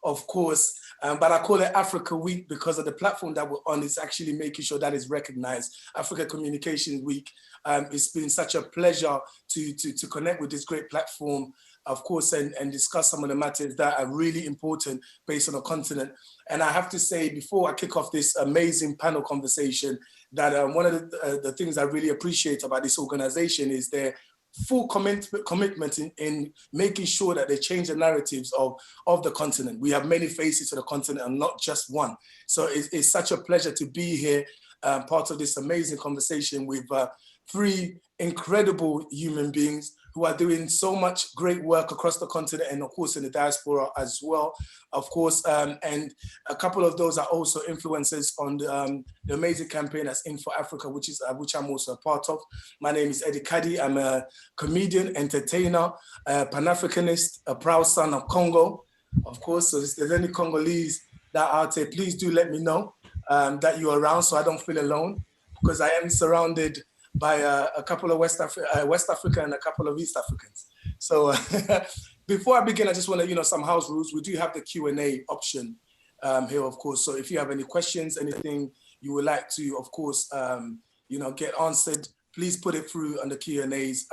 of course, but I call it Africa Week because of the platform that we're on. Is actually making sure that is recognized. Africa Communication Week. It's been such a pleasure to connect with this great platform, of course, and discuss some of the matters that are really important based on the continent. And I have to say, before I kick off this amazing panel conversation, that one of the things I really appreciate about this organization is their full commitment in making sure that they change the narratives of the continent. We have many faces to the continent and not just one. So it's such a pleasure to be here, part of this amazing conversation with three incredible human beings who are doing so much great work across the continent and of course in the diaspora as well, of course. And a couple of those are also influencers on the amazing campaign that's In for Africa, which I'm also a part of. My name is Kadi. I'm a comedian, entertainer, Pan-Africanist, a proud son of Congo, of course. So if there's any Congolese that are out there, please do let me know that you're around so I don't feel alone, because I am surrounded by a couple of West Africa and a couple of East Africans. So before I begin, I just want to, some house rules. We do have the Q&A option here, of course. So if you have any questions, anything you would like to, of course, get answered, please put it through on the Q&A's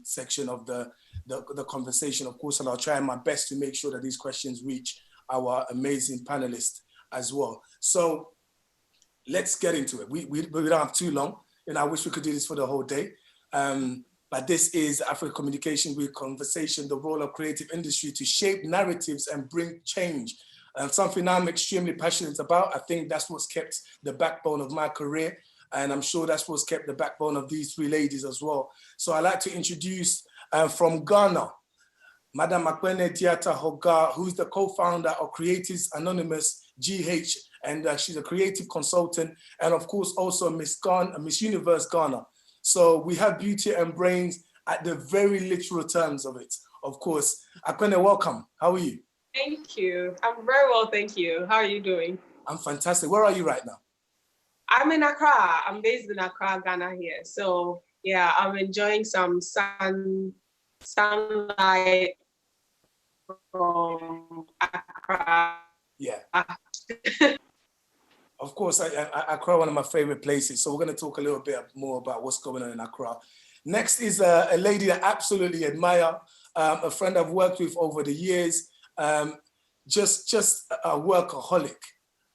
section of the conversation, of course, and I'll try my best to make sure that these questions reach our amazing panelists as well. So let's get into it. We don't have too long. I wish we could do this for the whole day. But this is Africa Communication Week Conversation, the role of creative industry to shape narratives and bring change. Something I'm extremely passionate about. I think that's what's kept the backbone of my career. And I'm sure that's what's kept the backbone of these three ladies as well. So I'd like to introduce from Ghana, Madam Akpene Diata Hoggar, who's the co-founder of Creatives Anonymous, GH, and she's a creative consultant, and of course also Miss Universe Ghana. So we have beauty and brains at the very literal terms of it. Of course, Akpene, welcome. How are you? Thank you. I'm very well, thank you. How are you doing? I'm fantastic. Where are you right now? I'm in Accra. I'm based in Accra, Ghana here. So yeah, I'm enjoying some sunlight from Accra. Yeah. Of course, Accra, one of my favorite places. So we're going to talk a little bit more about what's going on in Accra. Next is a lady that I absolutely admire, a friend I've worked with over the years, just a workaholic.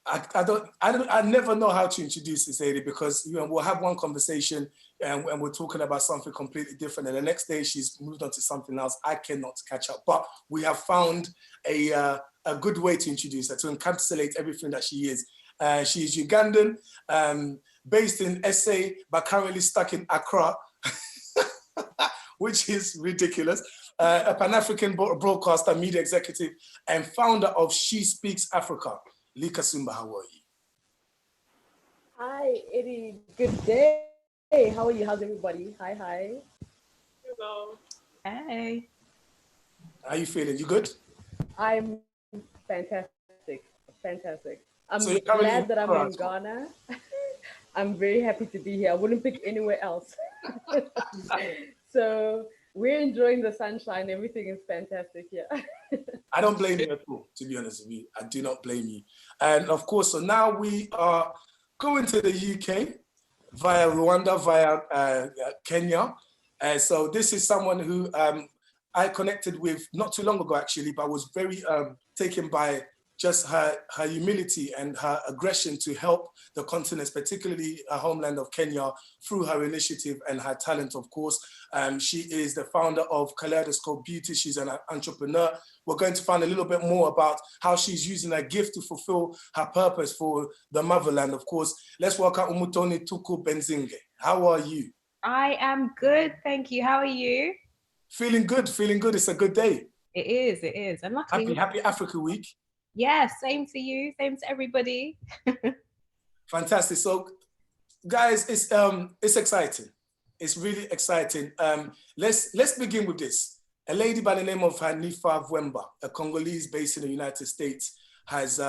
I never know how to introduce this lady because we'll have one conversation and we're talking about something completely different, and the next day she's moved on to something else. I cannot catch up, but we have found a good way to introduce her, to encapsulate everything that she is. She is Ugandan, based in SA, but currently stuck in Accra, which is ridiculous. A Pan-African broadcaster, media executive, and founder of She Speaks Africa. Kasumba, how are you? Hi, Eddie. Good day. Hey, how are you? How's everybody? Hi. Hello. Hey. How are you feeling? You good? I'm fantastic. I'm so glad that I'm in Ghana. I'm very happy to be here. I wouldn't pick anywhere else. So we're enjoying the sunshine. Everything is fantastic here. I don't blame you at all, to be honest with you. I do not blame you. And of course, so now we are going to the UK via Rwanda, via Kenya. So this is someone who I connected with not too long ago, actually, but was very taken by just her humility and her aggression to help the continent, particularly her homeland of Kenya, through her initiative and her talent, of course. She is the founder of Kaleidoscope Beauty. She's an entrepreneur. We're going to find a little bit more about how she's using her gift to fulfill her purpose for the motherland, of course. Let's welcome Umotoni Thuku-Benzinge. How are you? I am good, thank you. How are you? Feeling good. It's a good day. It is. And luckily, happy Africa Week. Yeah, same to you, same to everybody. Fantastic. So, guys, it's exciting. It's really exciting. Let's begin with this. A lady by the name of Hanifa Vwemba, a Congolese based in the United States, has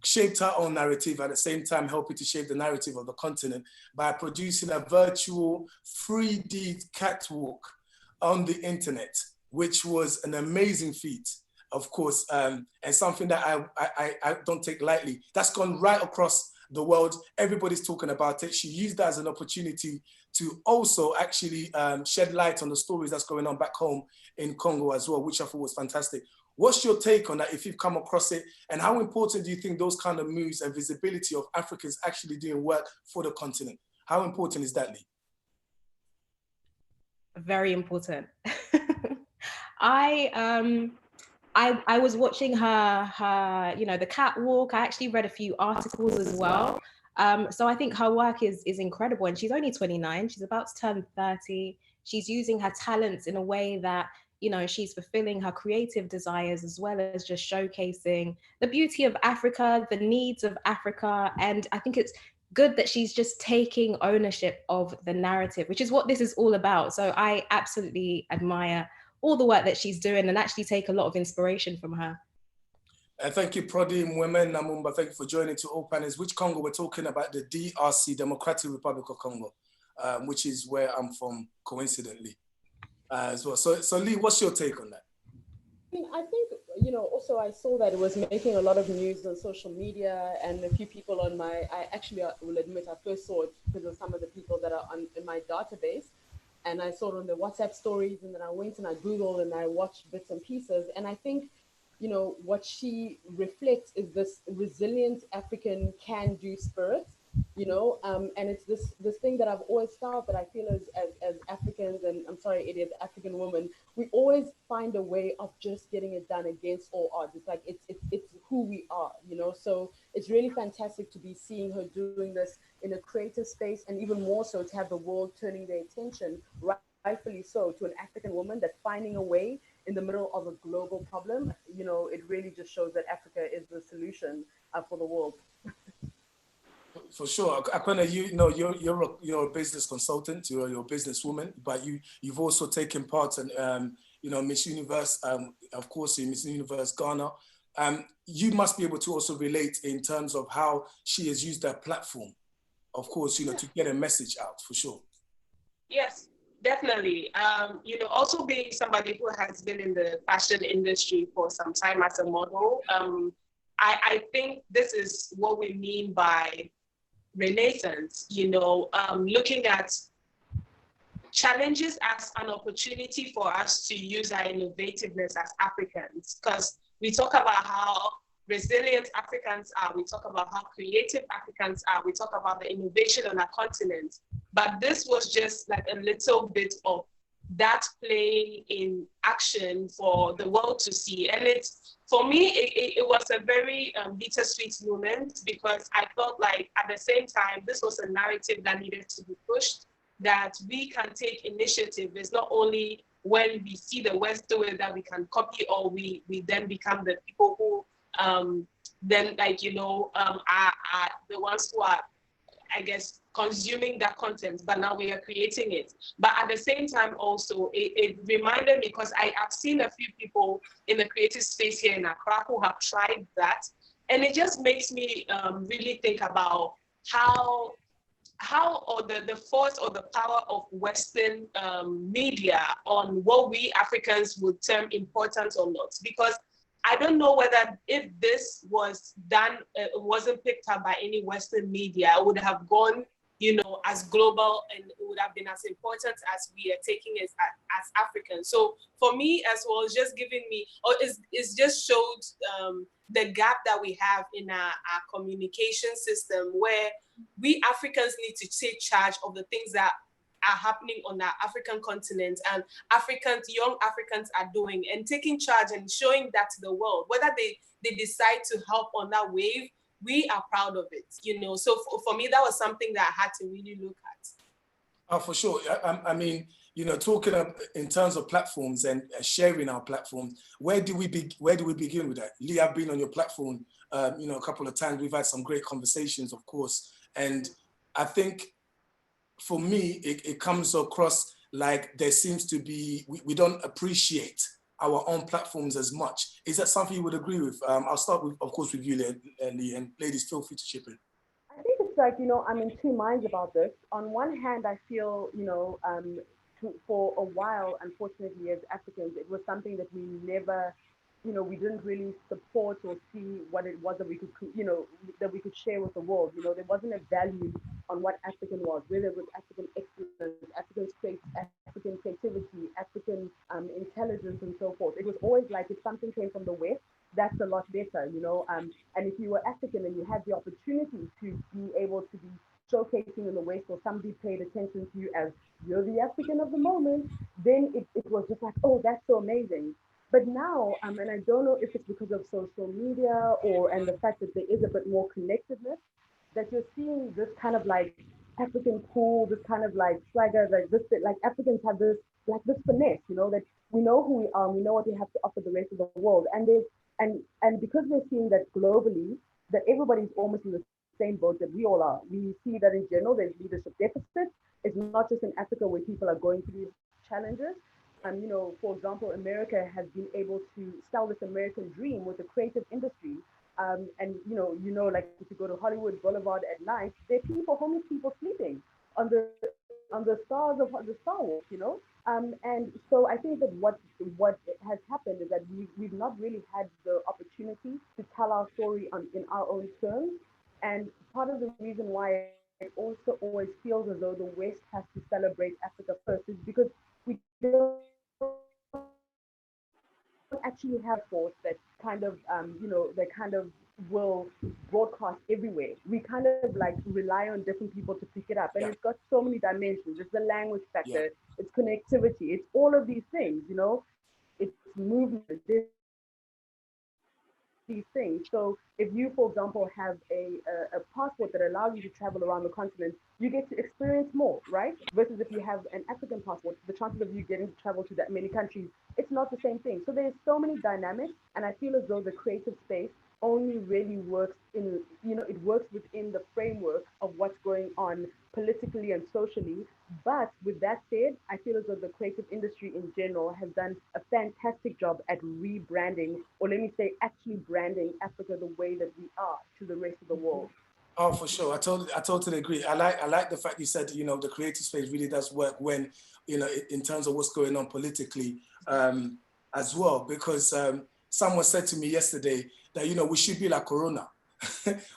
shaped her own narrative, at the same time helping to shape the narrative of the continent by producing a virtual 3D catwalk on the internet, which was an amazing feat. of course, and something that I don't take lightly. That's gone right across the world. Everybody's talking about it. She used that as an opportunity to also actually shed light on the stories that's going on back home in Congo as well, which I thought was fantastic. What's your take on that, if you've come across it, and how important do you think those kind of moves and visibility of Africans actually doing work for the continent? How important is that, Lee? Very important. I was watching her, you know, the catwalk. I actually read a few articles as well. So I think her work is incredible, and she's only 29. She's about to turn 30. She's using her talents in a way that, you know, she's fulfilling her creative desires, as well as just showcasing the beauty of Africa, the needs of Africa. And I think it's good that she's just taking ownership of the narrative, which is what this is all about. So I absolutely admire all the work that she's doing and actually take a lot of inspiration from her. Thank you, Prodi Mweme Namumba. Thank you for joining to all panels. Which Congo? We're talking about the DRC, Democratic Republic of Congo, which is where I'm from, coincidentally, as well. So Lee, what's your take on that? I think, you know, also I saw that it was making a lot of news on social media, and a few people on I will admit, I first saw it because of some of the people that are in my database, and I saw it on the WhatsApp stories, and then I went and I Googled and I watched bits and pieces. And I think, you know, what she reflects is this resilient African can-do spirit, you know, and it's this thing that I've always felt, that I feel as Africans, and I'm sorry, it is African woman, we always find a way of just getting it done against all odds. It's like it's who we are, you know. So it's really fantastic to be seeing her doing this in a creative space, and even more so to have the world turning their attention, rightfully so, to an African woman that's finding a way in the middle of a global problem. You know, it really just shows that Africa is the solution for the world. For sure, Akpene, you know, you're a business consultant, you're a businesswoman, but you've also taken part in, you know, Miss Universe, of course, in Miss Universe Ghana. You must be able to also relate in terms of how she has used that platform, of course, you know, to get a message out, for sure. Yes, definitely. You know, also being somebody who has been in the fashion industry for some time as a model, I think this is what we mean by renaissance, you know, looking at challenges as an opportunity for us to use our innovativeness as Africans, because we talk about how resilient Africans are, we talk about how creative Africans are, we talk about the innovation on our continent, but this was just like a little bit of that playing in action for the world to see. And it's, for me, it was a very bittersweet moment, because I felt like at the same time, this was a narrative that needed to be pushed, that we can take initiative. It's not only when we see the West do it that we can copy, or we then become the people who then, like, you know, are the ones who are, I guess, consuming that content, but now we are creating it. But at the same time also, it reminded me, because I have seen a few people in the creative space here in Accra who have tried that. And it just makes me really think about how or the force or the power of Western media on what we Africans would term important or not. Because I don't know whether if this was done, wasn't picked up by any Western media, it would have gone, you know, as global, and it would have been as important as we are taking it as Africans. So for me as well, it's just giving me, or it's just showed the gap that we have in our communication system, where we Africans need to take charge of the things that are happening on our African continent, and young Africans are doing, and taking charge and showing that to the world. Whether they decide to help on that wave, we are proud of it, you know. So for me, that was something that I had to really look at. Oh, for sure. I mean, you know, talking in terms of platforms and sharing our platforms, where do we begin with that? Lee, I've been on your platform, you know, a couple of times. We've had some great conversations, of course, and I think, for me, it comes across like there seems to be, we don't appreciate our own platforms as much. Is that something you would agree with? I'll start with, of course, with you, Lee, and ladies, feel free to chip in. I think it's like, you know, I'm in two minds about this. On one hand, I feel, you know, for a while, unfortunately, as Africans, it was something that we never we didn't really support or see what it was that we could, that we could share with the world. There wasn't a value on what African was, whether it was African excellence, African creativity, African intelligence, and so forth. It was always like if something came from the West, that's a lot better. And if you were African and you had the opportunity to be able to be showcasing in the West, or somebody paid attention to you as you're the African of the moment, then it was just like, oh, that's so amazing. But now, and I don't know if it's because of social media and the fact that there is a bit more connectedness, that you're seeing this kind of like African cool, this kind of like swagger, like Africans have this like this finesse, that we know who we are, we know what we have to offer the rest of the world, and because we're seeing that globally, that everybody's almost in the same boat that we all are. We see that in general, there's leadership deficit. It's not just in Africa where people are going through these challenges. For example, America has been able to sell this American dream with the creative industry. And like if you go to Hollywood Boulevard at night, there are homeless people sleeping on the stars of the Star Wars. And so I think that what has happened is that we've not really had the opportunity to tell our story in our own terms. And part of the reason why it also always feels as though the West has to celebrate Africa first is because we don't actually have force that kind of will broadcast everywhere. We kind of like rely on different people to pick it up, and it's got so many dimensions. It's the language factor, it's connectivity, it's all of these things. It's movement. These things. So if you, for example, have a passport that allows you to travel around the continent, you get to experience more, right? Versus if you have an African passport, the chances of you getting to travel to that many countries, it's not the same thing. So there's so many dynamics, and I feel as though the creative space only really works it works within the framework of what's going on politically and socially. But with that said, I feel as though the creative industry in general has done a fantastic job at rebranding, or let me say, actually branding Africa the way that we are to the rest of the world. Oh, for sure. I totally agree. I like the fact you said, the creative space really does work when, in terms of what's going on politically as well, because someone said to me yesterday that, we should be like Corona.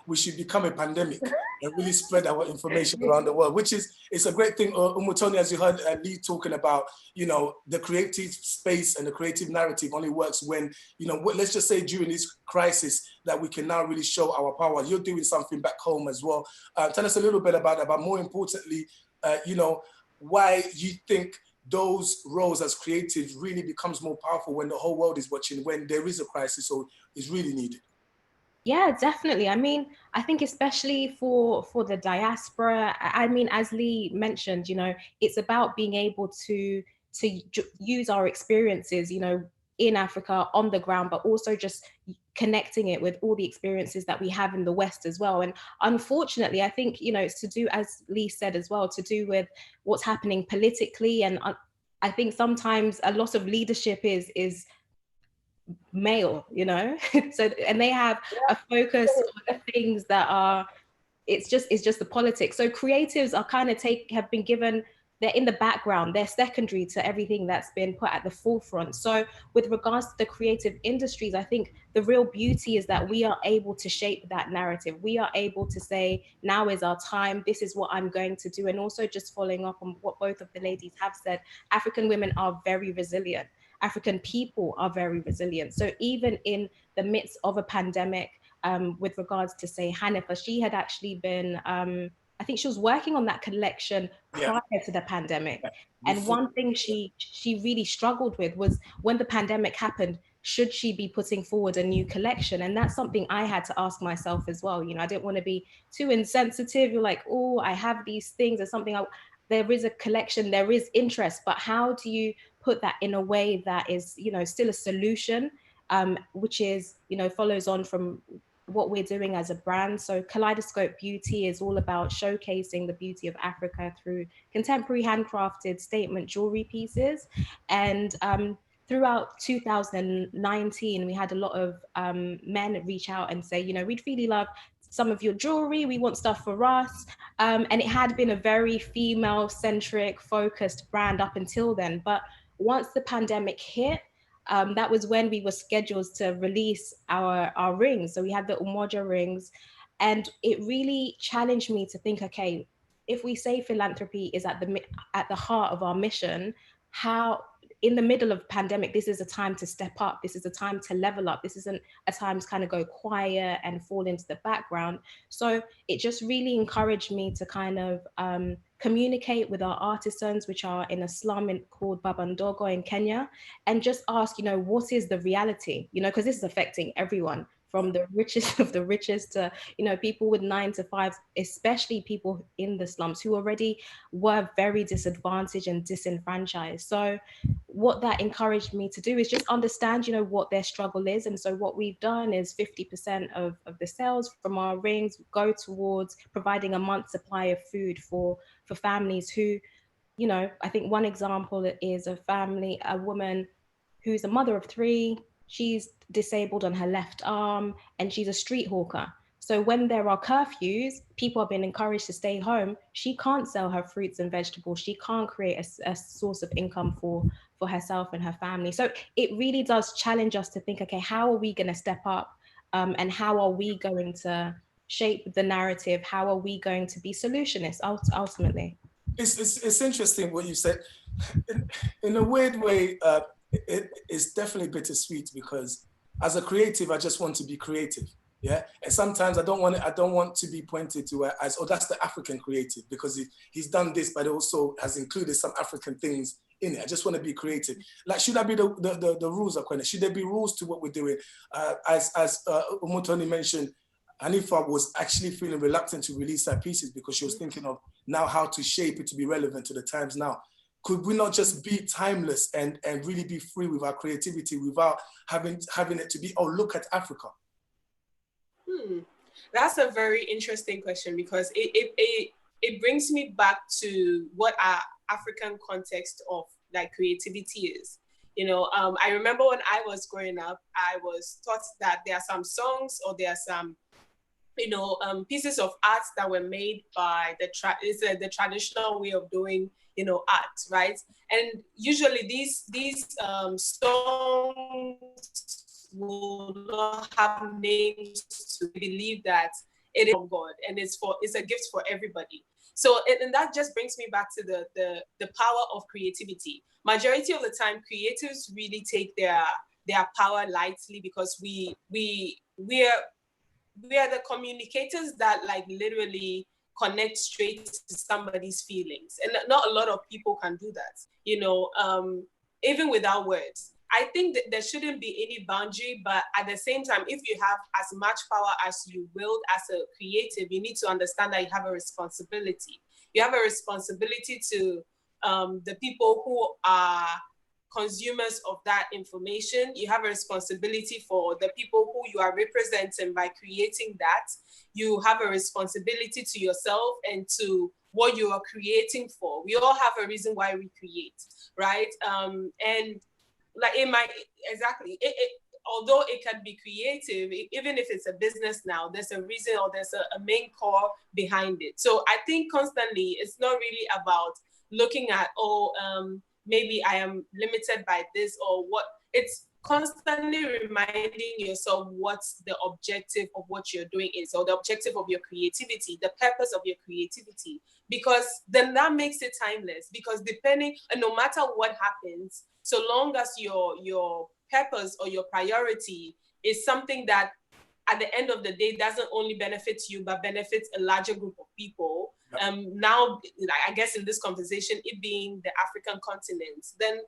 We should become a pandemic and really spread our information around the world, which it's a great thing. Umotoni, as you heard Lee talking about, the creative space and the creative narrative only works when, let's just say during this crisis that we can now really show our power. You're doing something back home as well. Tell us a little bit about that, but more importantly, why you think those roles as creatives really becomes more powerful when the whole world is watching, when there is a crisis, so it's really needed. Yeah, definitely. I mean, I think especially for the diaspora, I mean, as Lee mentioned, it's about being able to use our experiences, in Africa on the ground, but also just connecting it with all the experiences that we have in the West as well. And unfortunately, I think, it's to do, as Lee said as well, to do with what's happening politically. And I think sometimes a lot of leadership is male, so, and they have a focus on the things that are, it's just the politics. So creatives are kind of have been given, they're in the background, they're secondary to everything that's been put at the forefront. So with regards to the creative industries, I think the real beauty is that we are able to shape that narrative. We are able to say, now is our time, this is what I'm going to do. And also just following up on what both of the ladies have said, African women are very resilient. African people are very resilient. So even in the midst of a pandemic, with regards to, say, Hanifa, she had actually been, I think she was working on that collection prior to the pandemic. And one thing she really struggled with was when the pandemic happened, should she be putting forward a new collection? And that's something I had to ask myself as well. I didn't want to be too insensitive. You're like, oh, I have these things or something. There is a collection, there is interest, but how do you put that in a way that is, still a solution, which is, follows on from what we're doing as a brand. So Kaleidoscope Beauty is all about showcasing the beauty of Africa through contemporary handcrafted statement jewelry pieces. And throughout 2019, we had a lot of men reach out and say, we'd really love some of your jewelry, we want stuff for us. And it had been a very female-centric, focused brand up until then. But once the pandemic hit, that was when we were scheduled to release our rings. So we had the Umoja rings, and it really challenged me to think, okay, if we say philanthropy is at the heart of our mission, how in the middle of pandemic, this is a time to step up. This is a time to level up. This isn't a time to kind of go quiet and fall into the background. So it just really encouraged me to kind of communicate with our artisans, which are in a slum called Babandogo in Kenya, and just ask, what is the reality? Because this is affecting everyone, from the richest of the richest to, people with 9 to 5, especially people in the slums who already were very disadvantaged and disenfranchised. So what that encouraged me to do is just understand, what their struggle is. And so what we've done is 50% of the sales from our rings go towards providing a month's supply of food for families who, I think one example is a woman who's a mother of 3. She's disabled on her left arm and she's a street hawker. So when there are curfews, people are being encouraged to stay home. She can't sell her fruits and vegetables. She can't create a source of income for herself and her family. So it really does challenge us to think, okay, how are we going to step up? And how are we going to shape the narrative? How are we going to be solutionists ultimately? It's interesting what you said. In a weird way, it's definitely bittersweet, because as a creative, I just want to be creative. Yeah, and sometimes I don't want to be pointed to as, oh, that's the African creative, because he's done this, but also has included some African things in it. I just want to be creative. Like, should there be the rules, Akpene? Should there be rules to what we're doing? As Umotoni mentioned, Hanifa was actually feeling reluctant to release her pieces because she was thinking of now how to shape it to be relevant to the times now. Could we not just be timeless and really be free with our creativity without having it to be, oh, look at Africa? That's a very interesting question, because it brings me back to what our African context of like creativity is. I remember when I was growing up, I was taught that there are some songs or there are some pieces of art that were made by the traditional way of doing art, right? And usually these songs will not have names to believe that it is from God and it's a gift for everybody. So and that just brings me back to the power of creativity. Majority of the time, creatives really take their power lightly, because we are the communicators that like literally connect straight to somebody's feelings, and not a lot of people can do that. Even without words. I think that there shouldn't be any boundary, but at the same time, if you have as much power as you will as a creative, you need to understand that you have a responsibility. You have a responsibility to the people who are consumers of that information. You have a responsibility for the people who you are representing by creating that. You have a responsibility to yourself and to what you are creating for. We all have a reason why we create, right? And like although it can be creative, even if it's a business now, there's a reason or there's a main core behind it. So I think constantly it's not really about looking at, maybe I am limited by this or what. It's constantly reminding yourself what's the objective of what you're doing is, or the objective of your creativity, the purpose of your creativity, because then that makes it timeless. Because no matter what happens, so long as your purpose or your priority is something that at the end of the day doesn't only benefit you but benefits a larger group of people. Now, like, I guess in this conversation, it being the African continent, then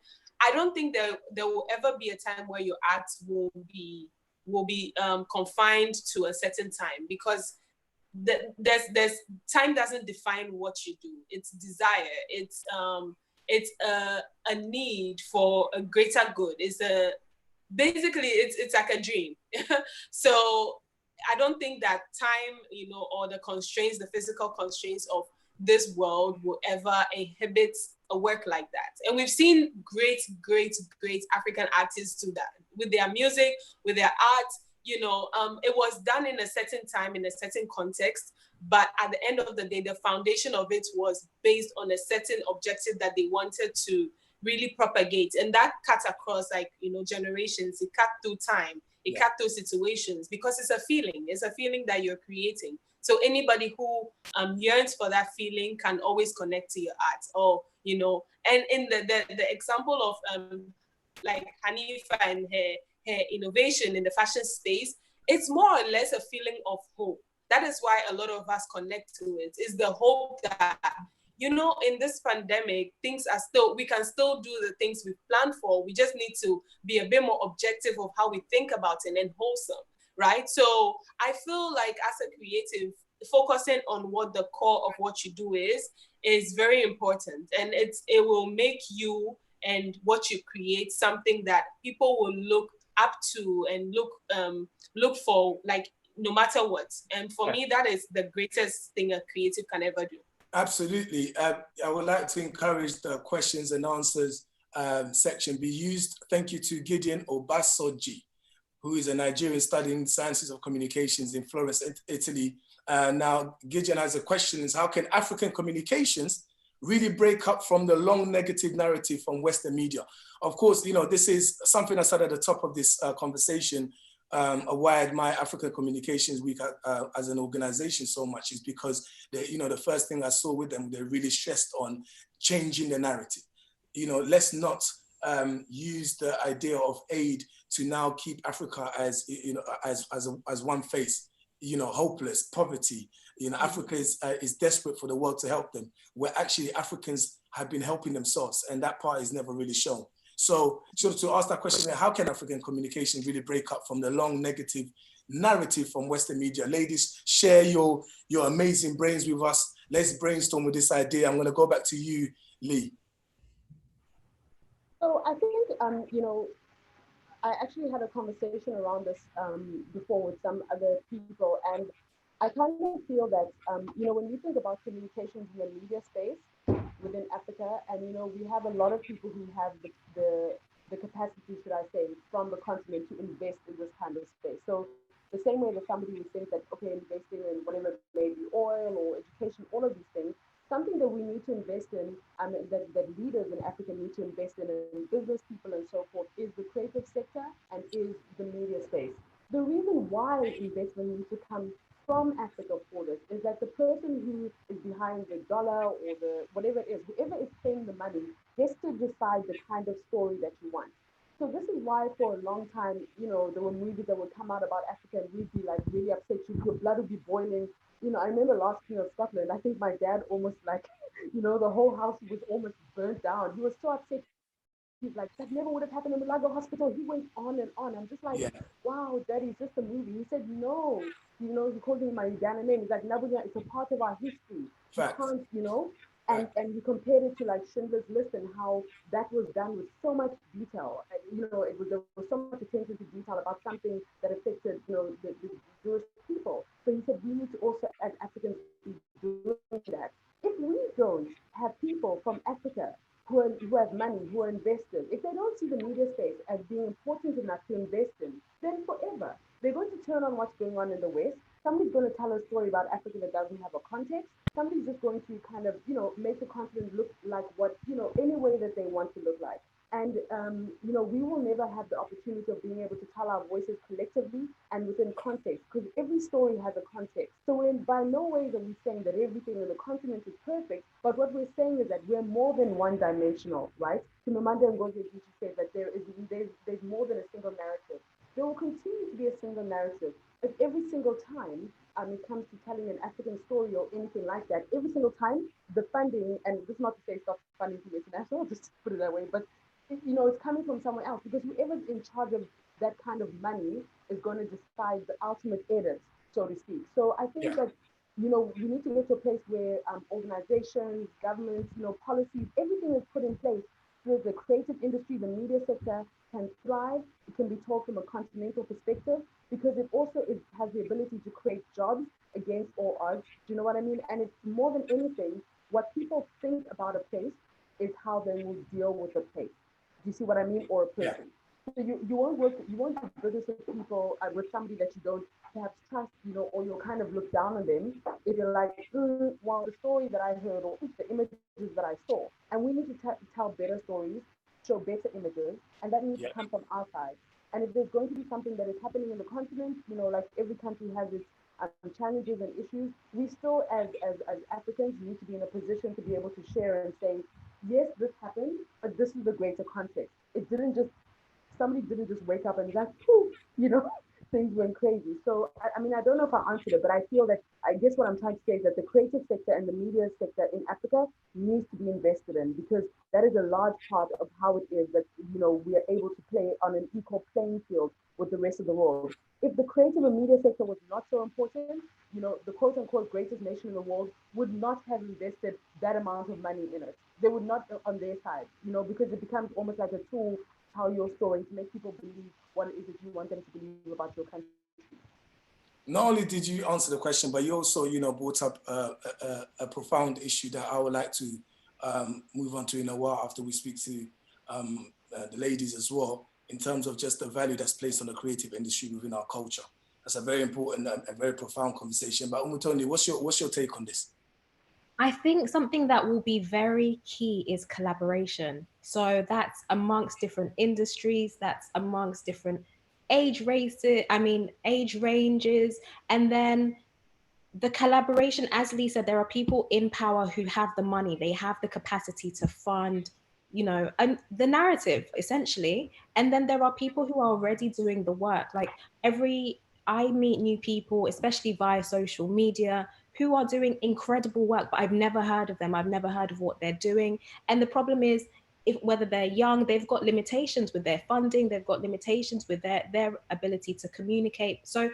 I don't think there will ever be a time where your art will be confined to a certain time, because there's time doesn't define what you do. It's desire. It's a need for a greater good. Basically it's like a dream. So I don't think that time, or the constraints, the physical constraints of this world will ever inhibit a work like that. And we've seen great African artists do that with their music, with their art. It was done in a certain time, in a certain context, but at the end of the day, the foundation of it was based on a certain objective that they wanted to really propagate. And that cuts across, like, you know, generations. It cut through time. It cut through situations, because it's a feeling. It's a feeling that you're creating. So anybody who yearns for that feeling can always connect to your art, or, you know, and in the example of like Hanifa and her innovation in the fashion space, it's more or less a feeling of hope. That is why a lot of us connect to it, is the hope that, you know, in this pandemic, things are still, we can still do the things we've planned for. We just need to be a bit more objective of how we think about it and wholesome, right? So I feel like as a creative, focusing on what the core of what you do is very important. And it will make you and what you create something that people will look up to and look for, like, no matter what. And for me, that is the greatest thing a creative can ever do. Absolutely. I would like to encourage the questions and answers section be used. Thank you to Gideon Obasoji, who is a Nigerian studying sciences of communications in Florence, Italy. Now, Gideon has a question: is how can African communications really break up from the long negative narrative from Western media? Of course, you know, this is something I said at the top of this conversation. Why I admire African Communications Week as an organization so much is because you know, the first thing I saw with them, they really stressed on changing the narrative. You know, let's not use the idea of aid to now keep Africa as, you know, as one face, you know, hopeless, poverty. You know, Africa is desperate for the world to help them, where actually Africans have been helping themselves, and that part is never really shown. So to ask that question, how can African communication really break up from the long negative narrative from Western media? Ladies, share your amazing brains with us. Let's brainstorm with this idea. I'm going to go back to you, Lee. So I think, you know, I actually had a conversation around this before with some other people, and I kind of feel that, you know, when you think about communications in the media space within Africa, and, you know, we have a lot of people who have the capacity, should I say, from the continent to invest in this kind of space. So the same way that somebody would think that, okay, investing in whatever it may be, oil or education, all of these things, something that we need to invest in, that leaders in Africa need to invest in business people and so forth, is the creative sector and is the media space. The reason why investment needs to come from Africa for this is that the person who is behind the dollar or the whatever it is, whoever is paying the money, has to decide the kind of story that you want. So this is why for a long time, you know, there were movies that would come out about Africa and we'd be like really upset. Your blood would be boiling. You know, I remember Last King of Scotland. I think my dad almost like, you know, the whole house was almost burnt down. He was so upset. He's like, that never would have happened in the Lago Hospital. He went on and on. I'm just like, wow, Daddy, it's just a movie. He said, no. You know, he called me my Ghana name. He's like, Nabunya, it's a part of our history. You can't, you know. And he compared it to like Schindler's List and how that was done with so much detail. And, you know, there was so much attention to detail about something that affected, you know, the Jewish people. So he said we need to also, as Africans, be doing that. If we don't have people from Africa who have money, who are invested, if they don't see the media space as being important enough to invest in, then forever they're going to turn on what's going on in the West. Somebody's going to tell a story about Africa that doesn't have a context. Somebody's just going to kind of, you know, make the continent look like what, you know, any way that they want to look like. And, you know, we will never have the opportunity of being able to tell our voices collectively and within context, because every story has a context. So we're by no ways are we saying that everything in the continent is perfect, but what we're saying is that we're more than one-dimensional, right? Chimamanda Ngozi Adichie said that there's more than a single narrative. There will continue to be a single narrative, but every single time it comes to telling an African story or anything like that, every single time the funding, and this is not to say stop funding from international, just to put it that way, but you know, it's coming from somewhere else, because whoever's in charge of that kind of money is going to decide the ultimate edit, so to speak. So I think that, you know, we need to get to a place where organizations, governments, you know, policies, everything is put in place so that the creative industry, the media sector can thrive. It can be taught from a continental perspective, because it also has the ability to create jobs against all odds. Do you know what I mean? And it's more than anything, what people think about a place is how they will deal with the place. Do you see what I mean? Or a person. So you won't do business with people, with somebody that you don't perhaps trust, you know, or you'll kind of look down on them if you're like, well, the story that I heard or the images that I saw. And we need to tell better stories, show better images, and that needs to come from our side. And if there's going to be something that is happening in the continent, like every country has its challenges and issues, we still, as Africans, need to be in a position to be able to share and say, yes, this happened, but this is the greater context. Somebody didn't just wake up and be like, poof, things went crazy. So, I mean, I don't know if I answered it, but I feel that, I guess what I'm trying to say is that the creative sector and the media sector in Africa needs to be invested in, because that is a large part of how it is that, we are able to play on an equal playing field with the rest of the world. If the creative and media sector was not so important, the quote unquote greatest nation in the world would not have invested that amount of money in it. They would not on their side, because it becomes almost like a tool to tell your story, to make people believe what it is that you want them to believe about your country. Not only did you answer the question, but you also, brought up a profound issue that I would like to move on to in a while after we speak to the ladies as well, in terms of just the value that's placed on the creative industry within our culture. That's a very important and very profound conversation. But Umotoni, what's your take on this? I think something that will be very key is collaboration. So that's amongst different industries, that's amongst different age ranges. And then the collaboration, as Lee said, there are people in power who have the money, they have the capacity to fund, and the narrative essentially. And then there are people who are already doing the work. Like I meet new people, especially via social media, who are doing incredible work, but I've never heard of them. I've never heard of what they're doing. And the problem is, whether they're young, they've got limitations with their funding, they've got limitations with their ability to communicate. So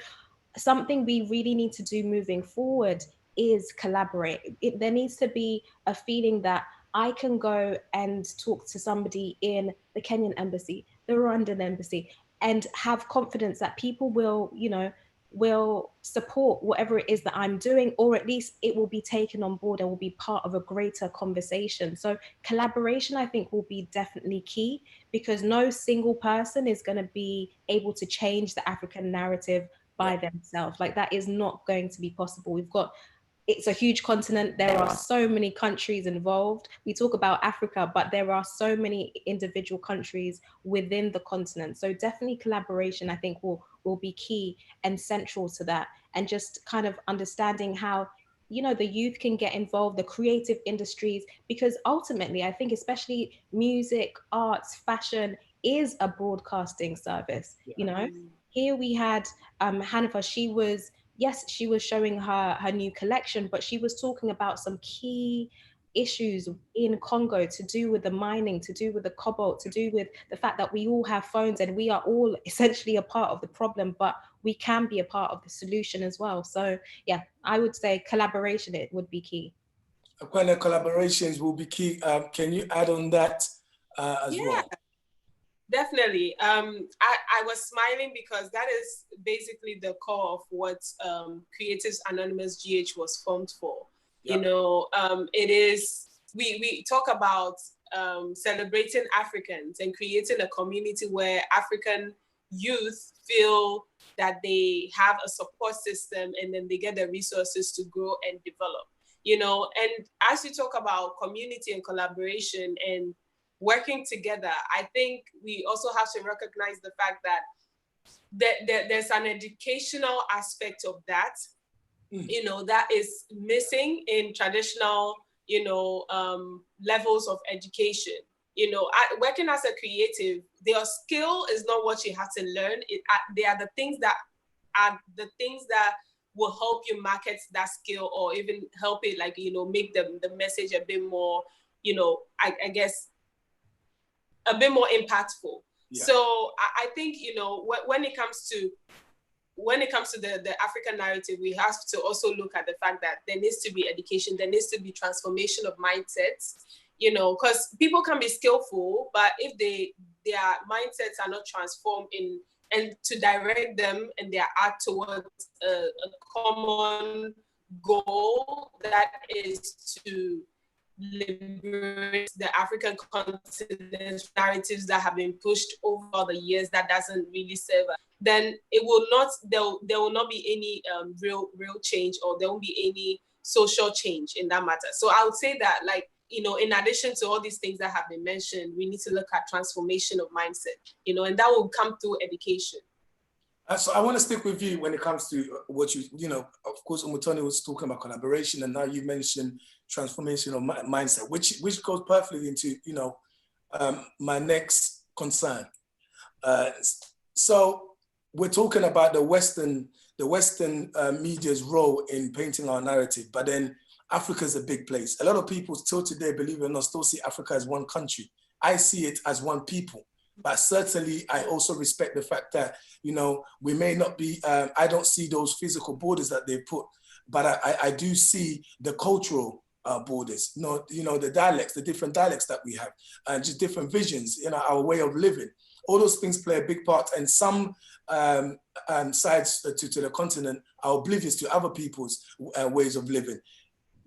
something we really need to do moving forward is collaborate. There needs to be a feeling that I can go and talk to somebody in the Kenyan embassy, the Rwandan embassy, and have confidence that people will support whatever it is that I'm doing, or at least it will be taken on board and will be part of a greater conversation. So collaboration, I think, will be definitely key, because no single person is going to be able to change the African narrative by themselves. Like, that is not going to be possible. It's a huge continent. There are so many countries involved. We talk about Africa, but there are so many individual countries within the continent. So definitely collaboration, I think, will be key and central to that. And just kind of understanding how, the youth can get involved, the creative industries, because ultimately, I think especially music, arts, fashion is a broadcasting service, Here we had Hanifa. She was showing her new collection, but she was talking about some key issues in Congo to do with the mining, to do with the cobalt, to do with the fact that we all have phones and we are all essentially a part of the problem, but we can be a part of the solution as well. So yeah, I would say collaboration, it would be key. Akpene, collaborations will be key. Can you add on that as well? Definitely. I was smiling because that is basically the core of what Creatives Anonymous GH was formed for. It is, we talk about celebrating Africans and creating a community where African youth feel that they have a support system, and then they get the resources to grow and develop. And as you talk about community and collaboration and working together, I think we also have to recognize the fact that there's an educational aspect of that, that is missing in traditional, levels of education. Working as a creative, their skill is not what you have to learn. They are the things that will help you market that skill, or even help it, make the message a bit more, I guess, a bit more impactful. Yeah. So I think, when it comes to the African narrative, we have to also look at the fact that there needs to be education, there needs to be transformation of mindsets, because people can be skillful, but if their mindsets are not transformed and to direct them and their art towards a common goal, that is to liberate the African continent, narratives that have been pushed over the years that doesn't really serve us, then there will not be any real change, or there won't be any social change in that matter. So I would say that, you know, in addition to all these things that have been mentioned, we need to look at transformation of mindset, you know, and that will come through education. So I want to stick with you when it comes to what you know, of course, Umotoni was talking about collaboration, and now you mentioned transformational mindset, which goes perfectly into, you know, my next concern. So we're talking about the Western media's role in painting our narrative, but then Africa is a big place. A lot of people still today, believe it or not, still see Africa as one country. I see it as one people. But certainly, I also respect the fact that, you know, we may not be, I don't see those physical borders that they put, but I do see the cultural borders, you know, the dialects, the different dialects that we have, and just different visions, you know, our way of living. All those things play a big part, and some sides to the continent are oblivious to other people's ways of living.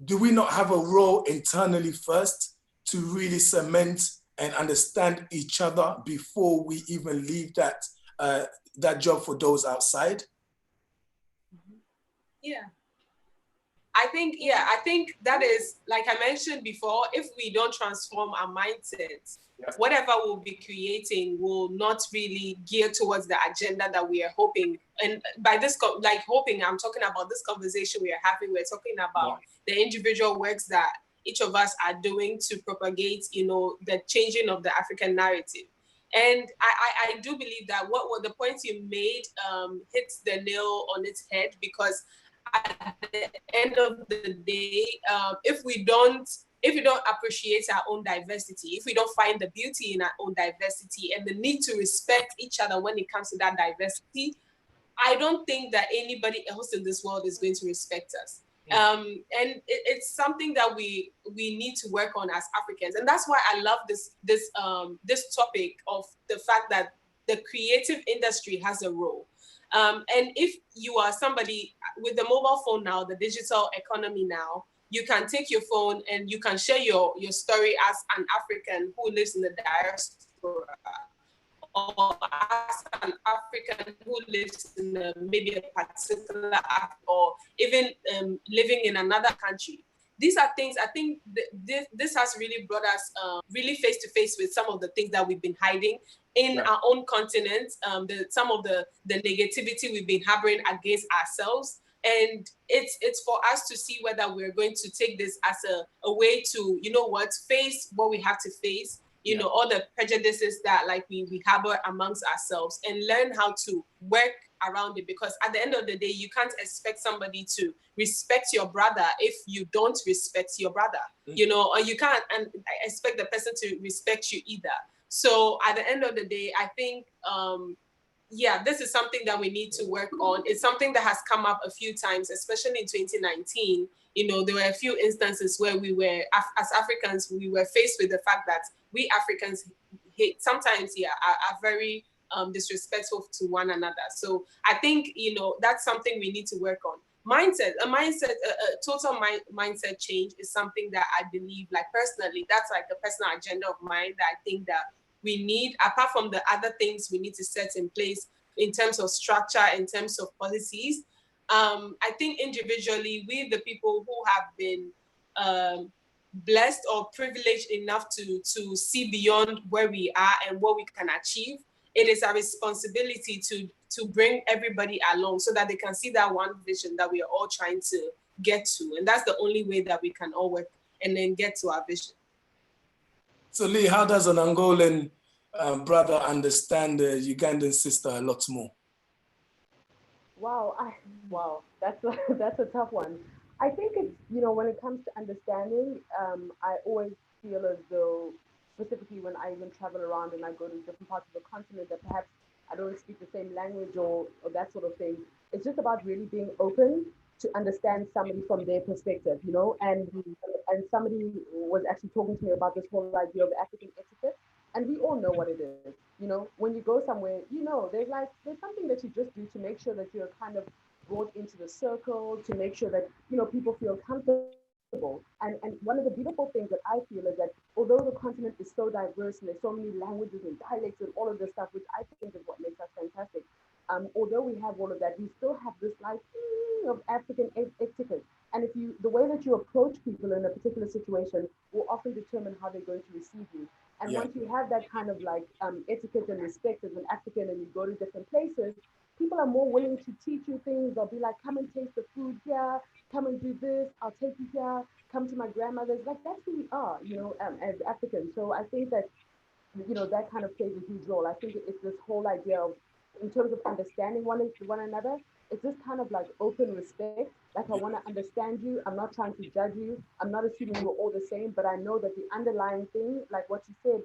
Do we not have a role internally first to really cement and understand each other before we even leave that that job for those outside? Yeah. I think that is, like I mentioned before, if we don't transform our mindsets, whatever we'll be creating will not really gear towards the agenda that we are hoping. And by this, like hoping, I'm talking about this conversation we are having. We're talking about the individual works that each of us are doing to propagate, you know, the changing of the African narrative. And I do believe that what the point you made hits the nail on its head, because at the end of the day, if we don't appreciate our own diversity, if we don't find the beauty in our own diversity and the need to respect each other when it comes to that diversity, I don't think that anybody else in this world is going to respect us. And it's something that we need to work on as Africans, and that's why I love this topic of the fact that the creative industry has a role. And if you are somebody with the mobile phone now, the digital economy now, you can take your phone and you can share your story as an African who lives in the diaspora, or as an African who lives in maybe a particular or even living in another country. These are things, I think this has really brought us really face to face with some of the things that we've been hiding in our own continent, some of the negativity we've been harboring against ourselves. And it's for us to see whether we're going to take this as a way to, you know what, face what we have to face, you know, all the prejudices that like we harbor amongst ourselves, and learn how to work around it. Because at the end of the day, you can't expect somebody to respect your brother if you don't respect your brother, you know, or you can't expect the person to respect you either. So at the end of the day, I think, this is something that we need to work on. It's something that has come up a few times, especially in 2019. You know, there were a few instances where we were, as Africans, we were faced with the fact that we Africans sometimes are very disrespectful to one another. So I think, you know, that's something we need to work on. A total mindset change is something that I believe, like personally, that's like the personal agenda of mine that I think that we need, apart from the other things we need to set in place in terms of structure, in terms of policies. I think individually, we, the people who have been blessed or privileged enough to see beyond where we are and what we can achieve, it is our responsibility to bring everybody along so that they can see that one vision that we are all trying to get to. And that's the only way that we can all work and then get to our vision. So Lee, how does an Angolan brother understand the Ugandan sister a lot more? Wow, that's a tough one. I think it's, you know, when it comes to understanding, I always feel as though, specifically when I even travel around and I go to different parts of the continent, that perhaps I don't speak the same language or that sort of thing. It's just about really being open to understand somebody from their perspective, you know, and somebody was actually talking to me about this whole idea of African etiquette, and we all know what it is. You know, when you go somewhere, you know, there's something that you just do to make sure that you're kind of brought into the circle, to make sure that, you know, people feel comfortable. And one of the beautiful things that I feel is that although the continent is so diverse and there's so many languages and dialects and all of this stuff, which I think is what makes us fantastic, although we have all of that, we still have this like of African etiquette. And if you, the way that you approach people in a particular situation will often determine how they're going to receive you. And once you have that kind of like etiquette and respect as an African, and you go to different places, people are more willing to teach you things. They'll be like, come and taste the food here, come and do this, I'll take you here, come to my grandmother's. Like, that's who we are, you know, as Africans. So I think that, you know, that kind of plays a huge role. I think it's this whole idea of, in terms of understanding one another, it's this kind of like open respect. Like, I want to understand you. I'm not trying to judge you. I'm not assuming we're all the same, but I know that the underlying thing, like what you said,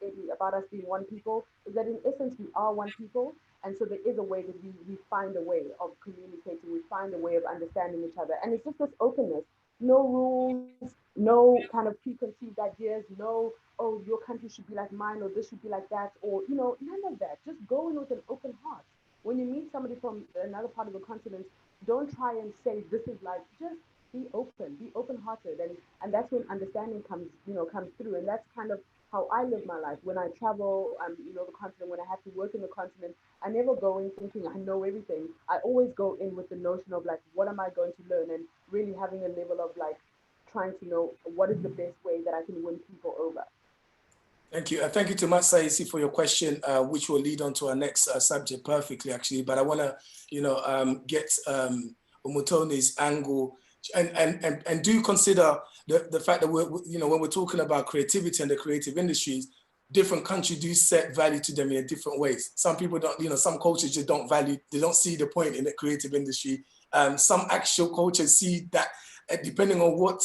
Eddie, about us being one people, is that in essence we are one people. And so there is a way that we find a way of communicating. We find a way of understanding each other. And it's just this openness. No rules, no kind of preconceived ideas, no, oh, your country should be like mine, or this should be like that, or, you know, none of that. Just go in with an open heart. When you meet somebody from another part of the continent, don't try and say this is like, just be open-hearted, and that's when understanding comes through. And that's kind of how I live my life. When I travel, you know, the continent, when I have to work in the continent, I never go in thinking I know everything. I always go in with the notion of like, what am I going to learn, and really having a level of like trying to know what is the best way that I can win people over. Thank you. Thank you to Matt Saisi for your question, which will lead on to our next subject perfectly, actually. But I want to, you know, get Umotoni's angle, and do consider the fact that we're, you know, when we're talking about creativity and the creative industries, different countries do set value to them in different ways. Some people don't, you know, some cultures just don't value, they don't see the point in the creative industry. Some actual cultures see that, depending on what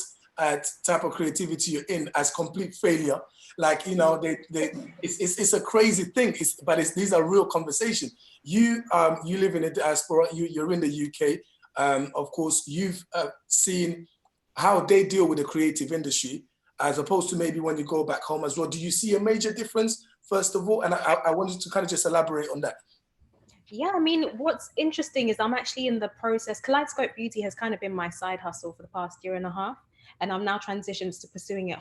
type of creativity you're in, as complete failure. Like, you know, it's a crazy thing, but these are real conversations. You live in the diaspora, you're in the UK. Of course, you've seen how they deal with the creative industry, as opposed to maybe when you go back home as well. Do you see a major difference, first of all? And I wanted to kind of just elaborate on that. Yeah, I mean, what's interesting is I'm actually in the process. Kaleidoscope Beauty has kind of been my side hustle for the past year and a half, and I'm now transitioned to pursuing it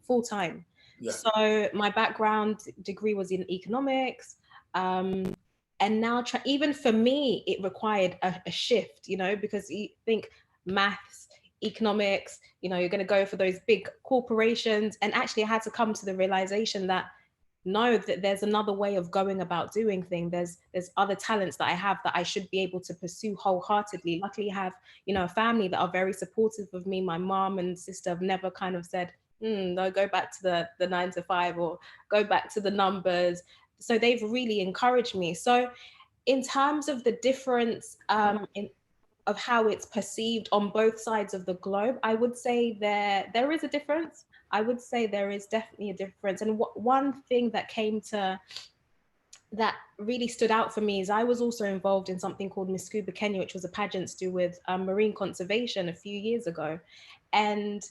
full time. Yeah. So my background degree was in economics, and now even for me, it required a shift, you know, because you think maths, economics, you know, you're going to go for those big corporations, and actually I had to come to the realization that no, that there's another way of going about doing things. There's other talents that I have that I should be able to pursue wholeheartedly. Luckily, I have, you know, a family that are very supportive of me. My mom and sister have never kind of said, no, go back to the 9 to 5 or go back to the numbers. So they've really encouraged me. So in terms of the difference of how it's perceived on both sides of the globe, I would say there is a difference. I would say there is definitely a difference. And one thing that really stood out for me is I was also involved in something called Miss Scuba Kenya, which was a pageant to do with marine conservation a few years ago. And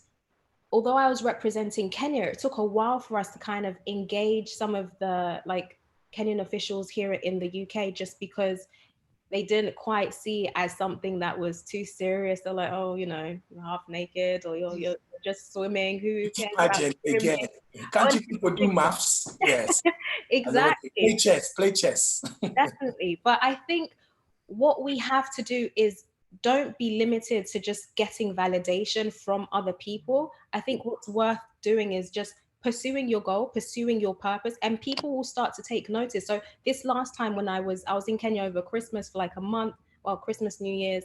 although I was representing Kenya, it took a while for us to kind of engage some of the like Kenyan officials here in the UK, just because they didn't quite see it as something that was too serious. They're like, oh, you know, you're half naked, or you're just swimming. Who cares about swimming? Again, can't you people do maths? Yes. Exactly. Play chess. Definitely. But I think what we have to do is don't be limited to just getting validation from other people. I think what's worth doing is just pursuing your goal, pursuing your purpose, and people will start to take notice. So this last time when I was in Kenya over Christmas for like a month, well, Christmas, New Year's,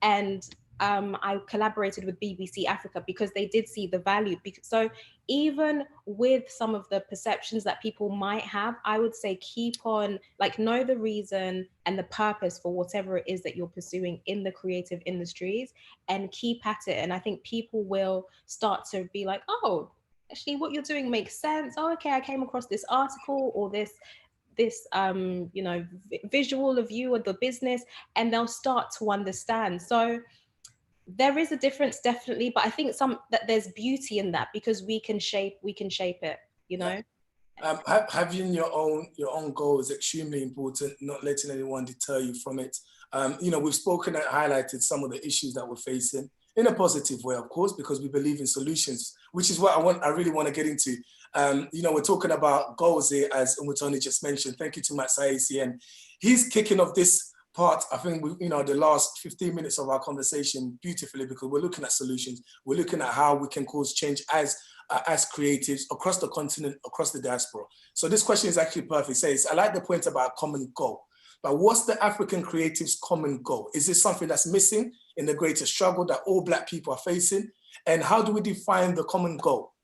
and I collaborated with BBC Africa because they did see the value. So even with some of the perceptions that people might have, I would say keep on, like, know the reason and the purpose for whatever it is that you're pursuing in the creative industries, and keep at it. And I think people will start to be like, oh, actually what you're doing makes sense. Oh, okay, I came across this article or this you know, visual of you or the business, and they'll start to understand. So there is a difference, definitely, but I think that there's beauty in that because we can shape it, you know. Having your own goal is extremely important, not letting anyone deter you from it. You know, we've spoken and highlighted some of the issues that we're facing in a positive way, of course, because we believe in solutions, which is what I really want to get into. You know, we're talking about goals here, as Umotoni just mentioned. Thank you to Matt Saisi, and he's kicking off this part, I think, the last 15 minutes of our conversation beautifully, because we're looking at solutions. We're looking at how we can cause change as creatives across the continent, across the diaspora. So this question is actually perfect. It says, I like the point about common goal, but what's the African creatives' common goal? Is this something that's missing in the greater struggle that all Black people are facing? And how do we define the common goal?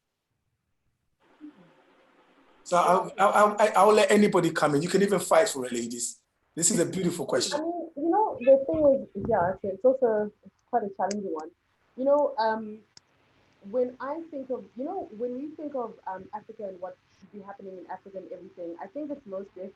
So I'll let anybody come in. You can even fight for it, ladies. This is a beautiful question. I mean, the thing is, yeah, it's also quite a challenging one. When I think of, when we think of Africa and what should be happening in Africa and everything, I think it's most deaf,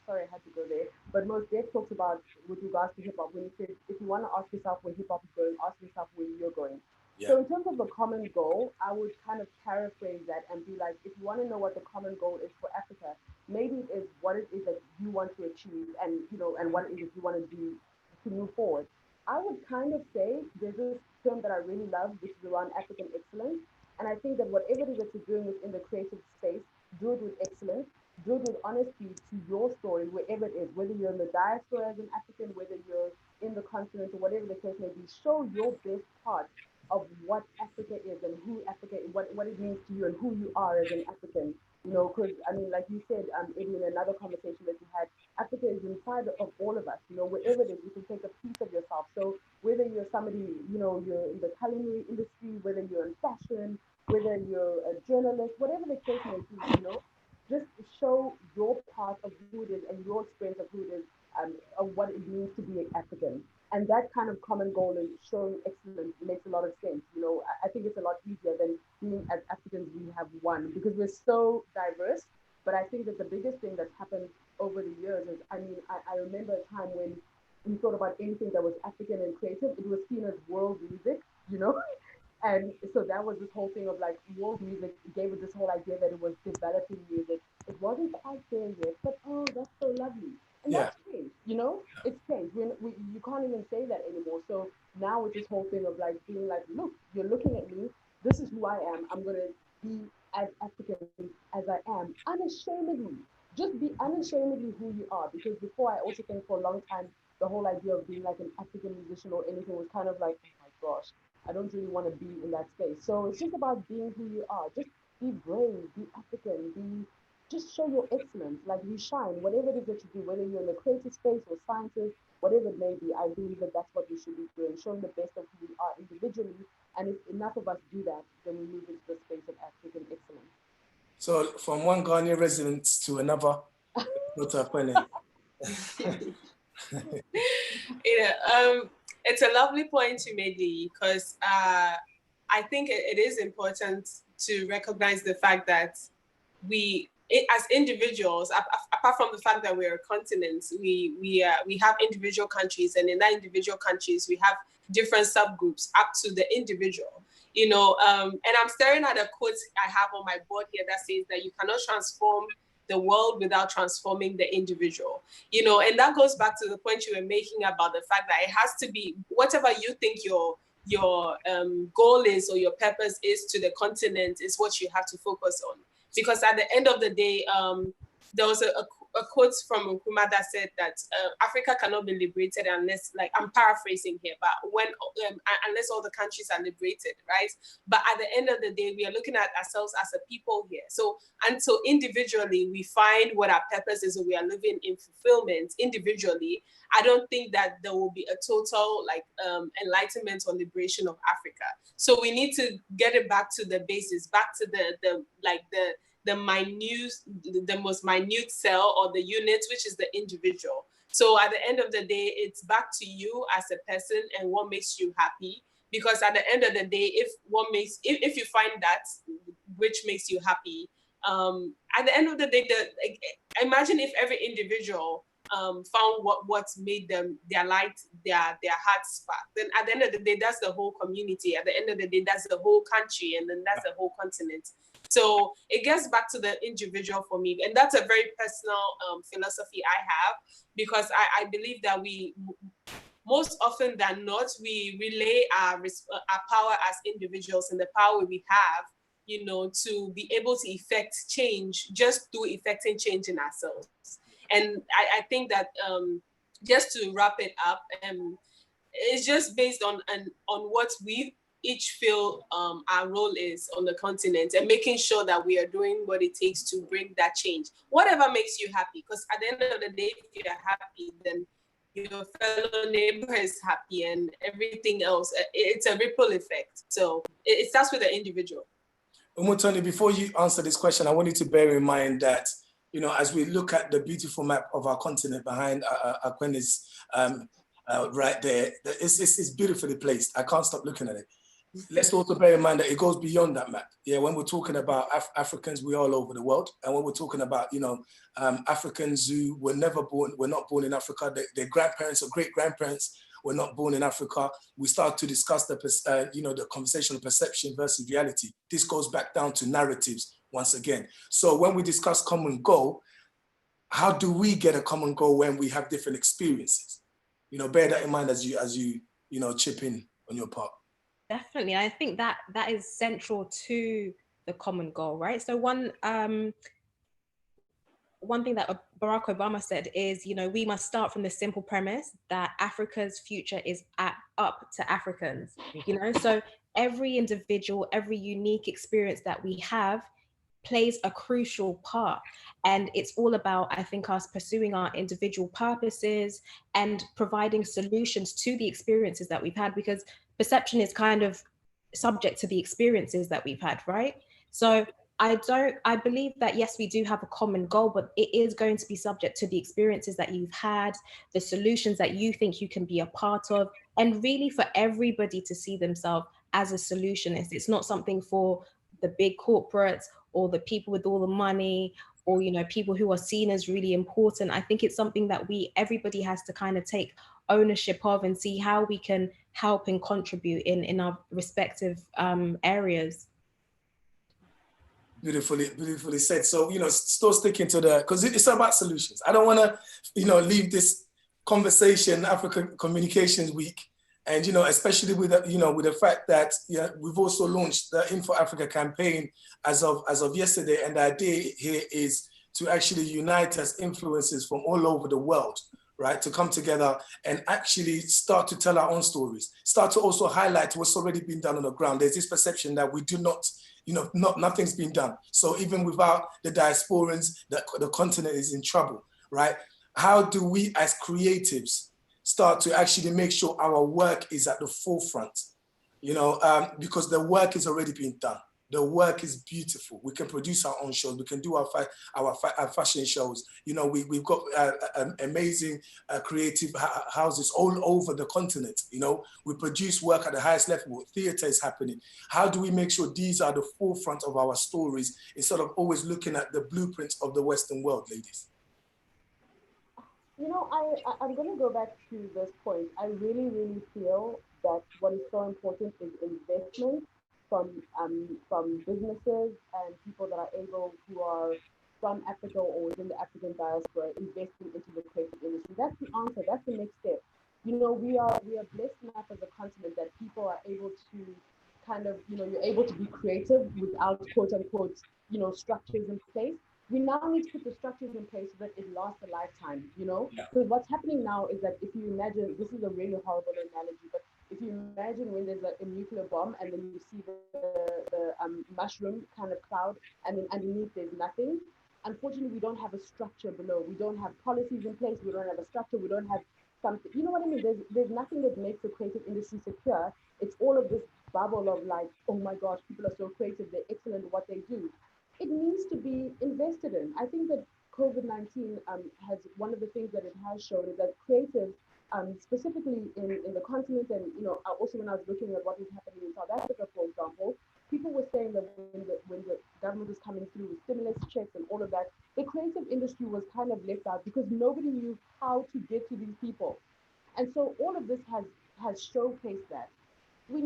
sorry, I had to go there, but most deaf talks about with regards to hip hop, when he says, if you want to ask yourself where hip hop is going, ask yourself where you're going. Yeah. So in terms of the common goal, I would kind of paraphrase that and be like, if you want to know what the common goal is for Africa, maybe it is what it is that you want to achieve and, and what it is that you want to do to move forward. I would kind of say there's this term that I really love, which is around African excellence. And I think that whatever it is that you're doing within the creative space, do it with excellence, do it with honesty to your story, wherever it is, whether you're in the diaspora as an African, whether you're in the continent or whatever the case may be, show your best part of what Africa is and who Africa is, what it means to you and who you are as an African. Because I mean, like you said, Eddie, in another conversation that you had, Africa is inside of all of us. Wherever it is, you can take a piece of yourself. So whether you're somebody, you're in the culinary industry, whether you're in fashion, whether you're a journalist, whatever the case may be, just show your part of who it is and your experience of who it is, of what it means to be an African. And that kind of common goal in showing excellence makes a lot of sense. I think it's a lot easier than being as Africans we have one, because we're so diverse. But I think that the biggest thing that's happened over the years is, I remember a time when we thought about anything that was African and creative, it was seen as world music, And so that was this whole thing of like world music gave it this whole idea that it was developing music. It wasn't quite there yet, but oh, that's so lovely. And that's changed, it's changed. You can't even say that anymore. So now it's this whole thing of like being like, look, you're looking at me. This is who I am. I'm going to be as African as I am, unashamedly. Just be unashamedly who you are. Because before, I also think for a long time, the whole idea of being like an African musician or anything was kind of like, oh my gosh, I don't really want to be in that space. So it's just about being who you are. Just be brave, be African, just show your excellence, like you shine, whatever it is that you do, whether you're in the creative space or sciences, whatever it may be. I believe that that's what we should be doing, showing the best of who we are individually. And if enough of us do that, then we move into the space of African excellence. So from one Ghanaian resident to another, what's Akpene? It's a lovely point you made, Lee, because I think it is important to recognize the fact that as individuals, apart from the fact that we're a continent, we have individual countries, and in that individual countries, we have different subgroups up to the individual. And I'm staring at a quote I have on my board here that says that you cannot transform the world without transforming the individual. And that goes back to the point you were making about the fact that it has to be whatever you think your goal is or your purpose is to the continent is what you have to focus on. Because at the end of the day, there was a quote from Nkrumah that said that Africa cannot be liberated unless, like, I'm paraphrasing here, but unless all the countries are liberated, right? But at the end of the day, we are looking at ourselves as a people here. So until individually we find what our purpose is and we are living in fulfillment individually, I don't think that there will be a total enlightenment or liberation of Africa. So we need to get it back to the basis, back to the most minute cell or the unit, which is the individual. So at the end of the day, it's back to you as a person and what makes you happy. Because at the end of the day, if you find that which makes you happy, at the end of the day, imagine if every individual found what made them their light, their heart spark. Then at the end of the day, that's the whole community. At the end of the day, that's the whole country, and then that's the whole continent. So it gets back to the individual for me, and that's a very personal philosophy I have, because I believe that we, most often than not, we relay our power as individuals and the power we have, to be able to effect change just through effecting change in ourselves. And I think that just to wrap it up, it's just based on what we each feel our role is on the continent, and making sure that we are doing what it takes to bring that change. Whatever makes you happy, because at the end of the day, if you're happy, then your fellow neighbor is happy, and everything else, it's a ripple effect. So it starts with the individual. Umotoni, before you answer this question, I want you to bear in mind that, you know, as we look at the beautiful map of our continent behind Akpene's right there, it's beautifully placed. I can't stop looking at it. Let's also bear in mind that it goes beyond that map. Yeah, when we're talking about Africans, we're all over the world. And when we're talking about, you know, Africans who were never born, were not born in Africa, their grandparents or great-grandparents were not born in Africa, we start to discuss the, you know, the conversational perception versus reality. This goes back down to narratives once again. So when we discuss common goal, how do we get a common goal when we have different experiences? You know, bear that in mind as you know, chip in on your part. Definitely. I think that is central to the common goal, right? So one thing that Barack Obama said is, you know, we must start from the simple premise that Africa's future is up to Africans, you know? So every individual, every unique experience that we have plays a crucial part. And it's all about, I think, us pursuing our individual purposes and providing solutions to the experiences that we've had, because perception is kind of subject to the experiences that we've had, right? So I believe that, yes, we do have a common goal, but it is going to be subject to the experiences that you've had, the solutions that you think you can be a part of, and really for everybody to see themselves as a solutionist. It's not something for the big corporates or the people with all the money, or, you know, people who are seen as really important. I think it's something that everybody has to kind of take ownership of and see how we can help and contribute in our respective areas. Beautifully said. So, you know, still sticking to because it's about solutions. I don't want to, you know, leave this conversation, African Communications Week, and, you know, especially with, you know, with the fact that, you know, we've also launched the Info Africa campaign as of yesterday. And the idea here is to actually unite as influencers from all over the world, right? To come together and actually start to tell our own stories, start to also highlight what's already been done on the ground. There's this perception that we do not, you know, nothing's been done. So even without the diasporans, the continent is in trouble, right? How do we as creatives start to actually make sure our work is at the forefront, you know, because the work is already being done. The work is beautiful. We can produce our own shows. We can do our fashion shows. You know, we've got amazing creative houses all over the continent. You know, we produce work at the highest level. Theater is happening. How do we make sure these are the forefront of our stories instead of always looking at the blueprints of the Western world, ladies? You know, I'm going to go back to this point. I really feel that what is so important is investment from businesses and people that are able, who are from Africa or within the African diaspora, investing into the creative industry. That's the answer. That's the next step. You know, we are blessed enough as a continent that people are able to kind of, you know, you're able to be creative without quote unquote, you know, structures in place. We now need to put the structures in place so that it lasts a lifetime, you know? Because what's happening now is that if you imagine, this is a really horrible analogy, but if you imagine when there's a nuclear bomb and then you see the mushroom kind of cloud, and then underneath there's nothing, unfortunately, we don't have a structure below. We don't have policies in place. We don't have a structure. We don't have something. You know what I mean? There's nothing that makes the creative industry secure. It's all of this bubble of like, oh my gosh, people are so creative. They're excellent at what they do. It needs to be invested in. I think that COVID-19 has, one of the things that it has shown is that creatives, specifically in the continent, and, you know, also when I was looking at what is happening in South Africa, for example, people were saying that when the government was coming through with stimulus checks and all of that, the creative industry was kind of left out because nobody knew how to get to these people. And so all of this has showcased that. It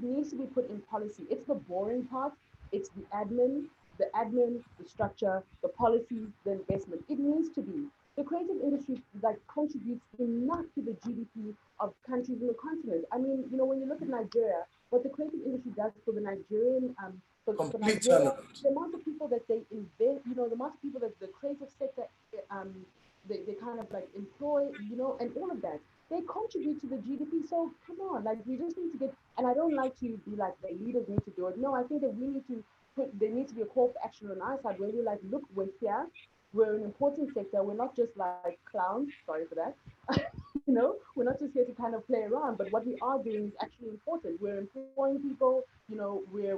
needs to be put in policy. It's the boring part. It's the admin, the structure, the policies, the investment. It needs to be. The creative industry like contributes enough to the GDP of countries in the continent. I mean, you know, when you look at Nigeria, what the creative industry does for the Nigerian, for Nigeria, the amount of people that they invest, you know, the amount of people that the creative sector they kind of like employ, you know, and all of that. They contribute to the GDP. So come on, like we just need to get, and I don't like to be like the leaders need to do it. No, I think that we need to there needs to be a call for action on our side where we're like, look, we're here, we're an important sector, we're not just like clowns, sorry for that. You know, we're not just here to kind of play around, but what we are doing is actually important. We're employing people, you know, we're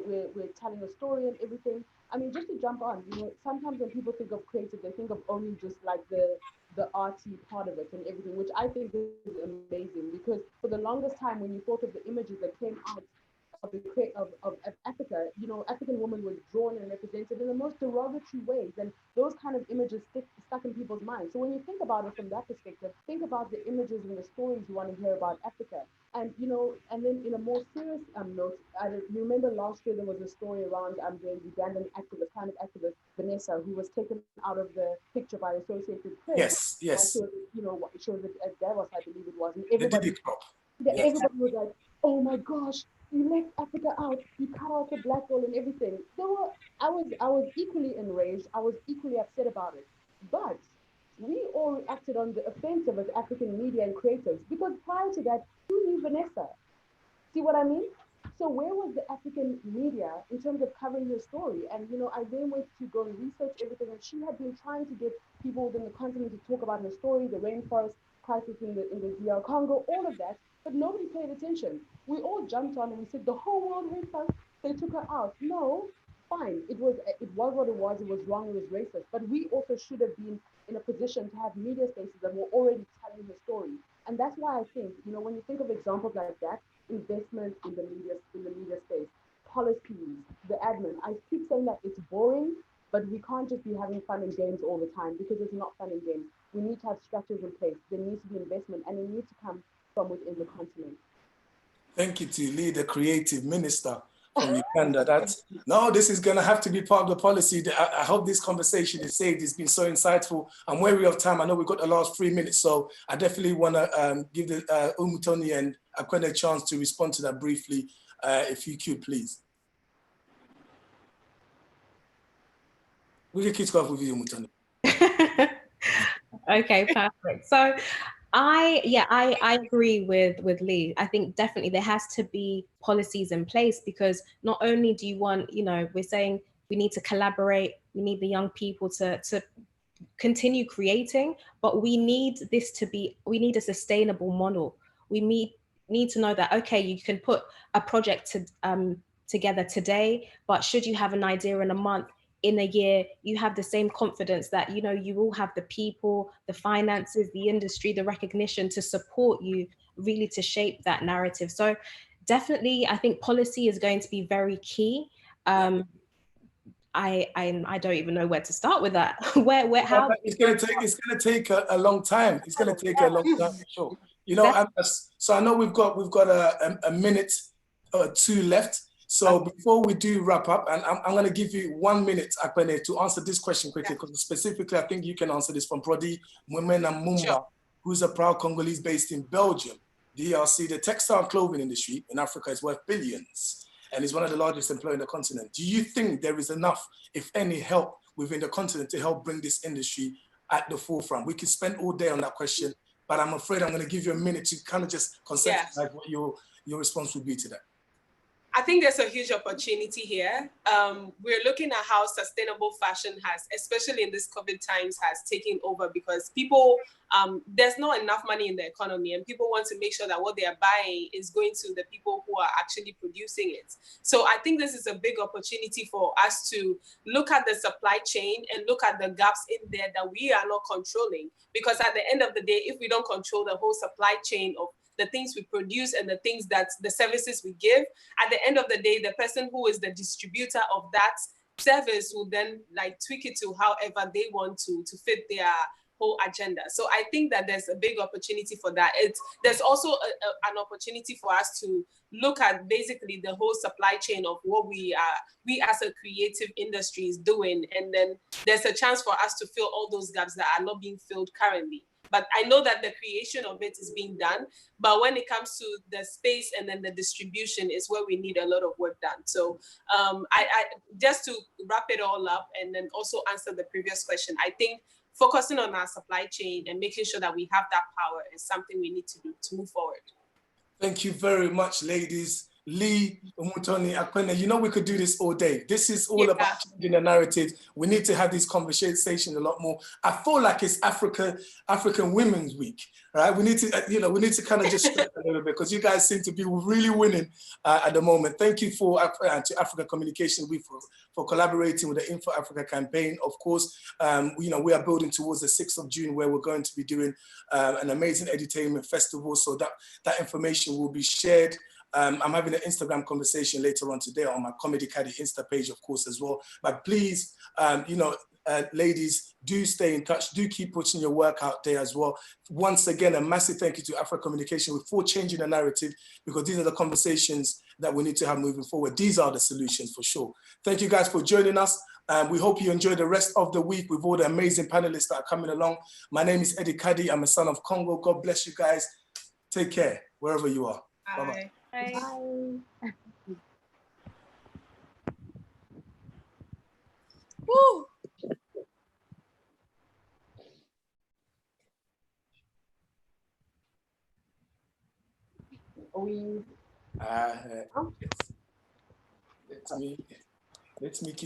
telling a story and everything. I mean, just to jump on, you know, sometimes when people think of creative, they think of only just like the arty part of it and everything, which I think is amazing, because for the longest time when you thought of the images that came out of Africa, you know, African women were drawn and represented in the most derogatory ways, and those kind of images stuck in people's minds. So when you think about it from that perspective, think about the images and the stories you want to hear about Africa. And you know, and then in a more serious note, you remember last year there was a story around the Ugandan activist, kind of activist Vanessa, who was taken out of the picture by Associated Press. Yes, yes. You know, shows it at Davos, I believe it was, and They did it crop. Yes. everybody was like, "Oh my gosh, you left Africa out. You cut out the black girl and everything." I was equally enraged. I was equally upset about it. But we all reacted on the offensive as African media and creators, because prior to that, who knew Vanessa? See what I mean? So where was the African media in terms of covering her story? And you know, I then went to go and research everything, and she had been trying to get people within the continent to talk about her story, the rainforest crisis in the DR Congo, all of that, but nobody paid attention. We all jumped on and we said the whole world hates us. They took her out. No, fine. It was what it was. It was wrong. It was racist. But we also should have been in a position to have media spaces that were already telling her story. And that's why I think, you know, when you think of examples like that, investment in the media space, policies, the admin. I keep saying that it's boring, but we can't just be having fun and games all the time, because it's not fun and games. We need to have structures in place. There needs to be investment, and it needs to come from within the continent. Thank you to Lee, the creative minister from Uganda. No, this is going to have to be part of the policy. I hope this conversation is saved. It's been so insightful. I'm wary of time. I know we've got the last 3 minutes, so I definitely want to give the Umotoni and Akpene a chance to respond to that briefly, if you could, please. We can kick off with you, Umotoni. Okay, perfect. So I agree with Lee. I think definitely there has to be policies in place, because not only do you want, you know, we're saying we need to collaborate, we need the young people to continue creating, but we need a sustainable model. We need to know that, okay, you can put a project together today, but should you have an idea in a month, in a year, you have the same confidence that, you know, you will have the people, the finances, the industry, the recognition to support you, really to shape that narrative. So definitely, I think policy is going to be very key. I don't even know where to start with that. How? It's going to take a long time. It's going to take a long time, for sure. You know, so I know we've got a minute or two left. So before we do wrap up, and I'm going to give you 1 minute, Akpene, to answer this question quickly, because specifically, I think you can answer this from Prodi Mwemena Mumba, sure, who's a proud Congolese based in Belgium. DRC, the textile clothing industry in Africa is worth billions and is one of the largest employers in the continent. Do you think there is enough, if any, help within the continent to help bring this industry at the forefront? We could spend all day on that question, but I'm afraid I'm going to give you a minute to kind of just conceptualize what your response would be to that. I think there's a huge opportunity here. We're looking at how sustainable fashion has, especially in this COVID times, has taken over, because people, there's not enough money in the economy, and people want to make sure that what they are buying is going to the people who are actually producing it. So I think this is a big opportunity for us to look at the supply chain and look at the gaps in there that we are not controlling. Because at the end of the day, if we don't control the whole supply chain of the things we produce and the things that the services we give, at the end of the day, the person who is the distributor of that service will then like tweak it to however they want to fit their whole agenda. So I think that there's a big opportunity for that. There's also an opportunity for us to look at basically the whole supply chain of what we as a creative industry is doing. And then there's a chance for us to fill all those gaps that are not being filled currently. But I know that the creation of it is being done. But when it comes to the space and then the distribution is where we need a lot of work done. So I just to wrap it all up and then also answer the previous question, I think focusing on our supply chain and making sure that we have that power is something we need to do to move forward. Thank you very much, ladies. Lee, Umotoni, Akpene, you know we could do this all day. This is all about changing the narrative. We need to have these conversations a lot more. I feel like it's African Women's Week, right? We need to, you know, we need to kind of just stretch a little bit because you guys seem to be really winning at the moment. Thank you to Africa Communication Week for collaborating with the Info Africa campaign. Of course, you know, we are building towards the 6th of June where we're going to be doing an amazing entertainment festival. So that information will be shared. I'm having an Instagram conversation later on today on my Comedy Kadi Insta page, of course, as well. But please, you know, ladies, do stay in touch. Do keep putting your work out there as well. Once again, a massive thank you to Africa Communication for changing the narrative, because these are the conversations that we need to have moving forward. These are the solutions for sure. Thank you guys for joining us. We hope you enjoy the rest of the week with all the amazing panelists that are coming along. My name is Eddie Kadi. I'm a son of Congo. God bless you guys. Take care, wherever you are. Bye-bye. Bye. Bye. Woo! We Let me keep